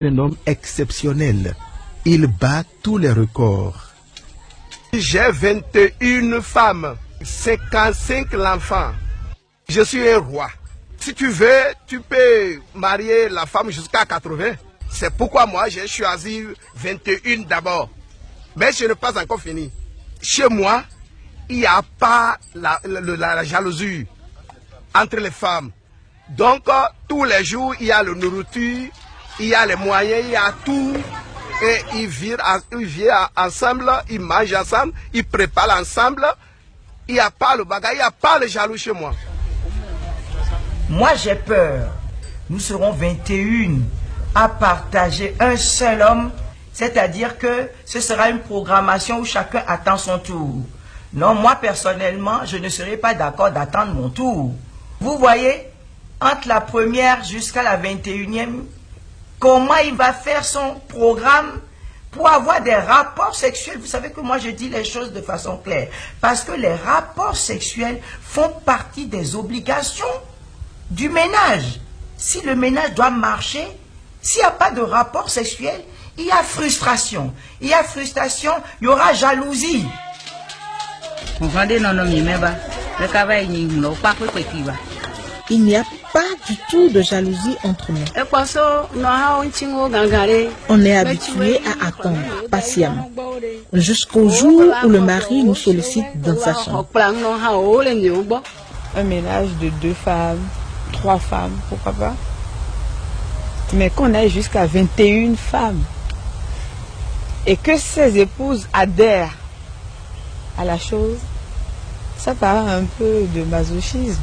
Un homme exceptionnel. Il bat tous les records. J'ai 21 femmes, 55 enfants. Je suis un roi. Si tu veux, tu peux marier la femme jusqu'à 80. C'est pourquoi moi j'ai choisi 21 d'abord. Mais je n'ai pas encore fini. Chez moi, il n'y a pas la jalousie entre les femmes. Donc, tous les jours, il y a la nourriture, il y a les moyens, il y a tout. Et ils vivent ensemble, ils mangent ensemble, ils préparent ensemble. Il n'y a pas le bagage, il n'y a pas le jaloux chez moi. Moi, j'ai peur. Nous serons 21 à partager un seul homme. C'est-à-dire que ce sera une programmation où chacun attend son tour. Non, moi, personnellement, je ne serai pas d'accord d'attendre mon tour. Vous voyez, entre la première jusqu'à la 21e, comment il va faire son programme pour avoir des rapports sexuels. Vous savez que moi je dis les choses de façon claire. Parce que les rapports sexuels font partie des obligations du ménage. Si le ménage doit marcher, s'il n'y a pas de rapport sexuel, il y a frustration. Il y a frustration, il y aura jalousie. Il n'y a pas du tout de jalousie entre nous. On est habitué à attendre patiemment jusqu'au jour où le mari nous sollicite dans sa chambre. Un ménage de 2 femmes, 3 femmes, pourquoi pas. Mais qu'on aille jusqu'à 21 femmes et que ces épouses adhèrent à la chose, ça paraît un peu de masochisme.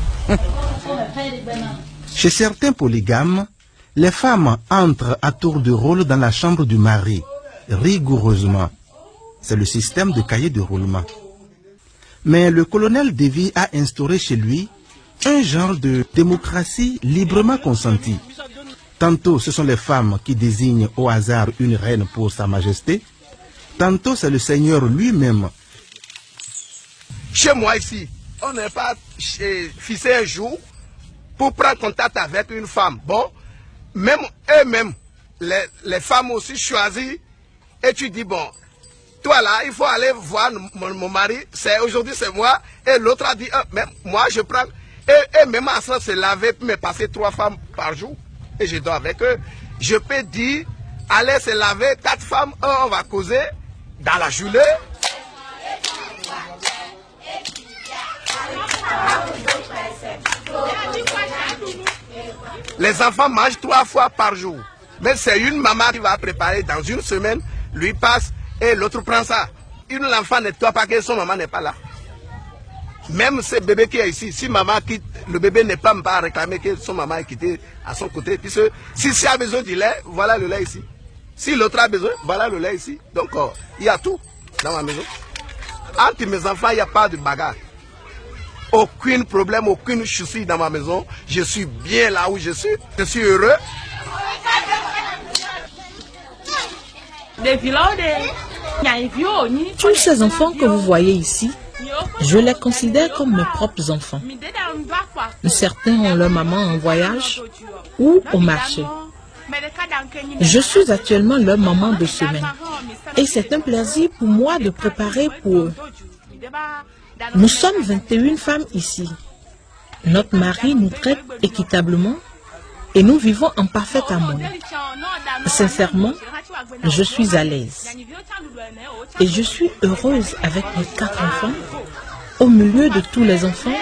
Chez certains polygames, les femmes entrent à tour de rôle dans la chambre du mari, rigoureusement. C'est le système de cahier de roulement. Mais le colonel Davy a instauré chez lui un genre de démocratie librement consentie. Tantôt ce sont les femmes qui désignent au hasard une reine pour sa majesté, tantôt c'est le Seigneur lui-même. Chez moi ici, on n'est pas fixé un jour pour prendre contact avec une femme. Bon, même eux-mêmes, les femmes aussi choisissent, et tu dis, bon, toi là, il faut aller voir mon mari, aujourd'hui c'est moi, et l'autre a dit, même moi je prends, et même à ça, se laver, puis me passer 3 femmes par jour, et je dors avec eux. Je peux dire, allez se laver, 4 femmes, on va causer dans la journée. Les enfants mangent 3 fois par jour. Mais c'est une maman qui va préparer dans une semaine, lui passe et l'autre prend ça. Une enfant ne doit pas que son maman n'est pas là. Même ce bébé qui est ici, si maman quitte, le bébé n'est pas réclamer que son maman est quitté à son côté. Puisque si tu as besoin du lait, voilà le lait ici. Si l'autre a besoin, voilà le lait ici. Donc il y a tout dans ma maison. Entre mes enfants, il n'y a pas de bagarre. Aucun problème, aucune souci dans ma maison. Je suis bien là où je suis. Je suis heureux. Tous ces enfants que vous voyez ici, je les considère comme mes propres enfants. Certains ont leur maman en voyage ou au marché. Je suis actuellement leur maman de semaine. Et c'est un plaisir pour moi de préparer pour eux. Nous sommes 21 femmes ici. Notre mari nous traite équitablement et nous vivons en parfaite harmonie. Sincèrement, je suis à l'aise. Et je suis heureuse avec mes 4 enfants, au milieu de tous les enfants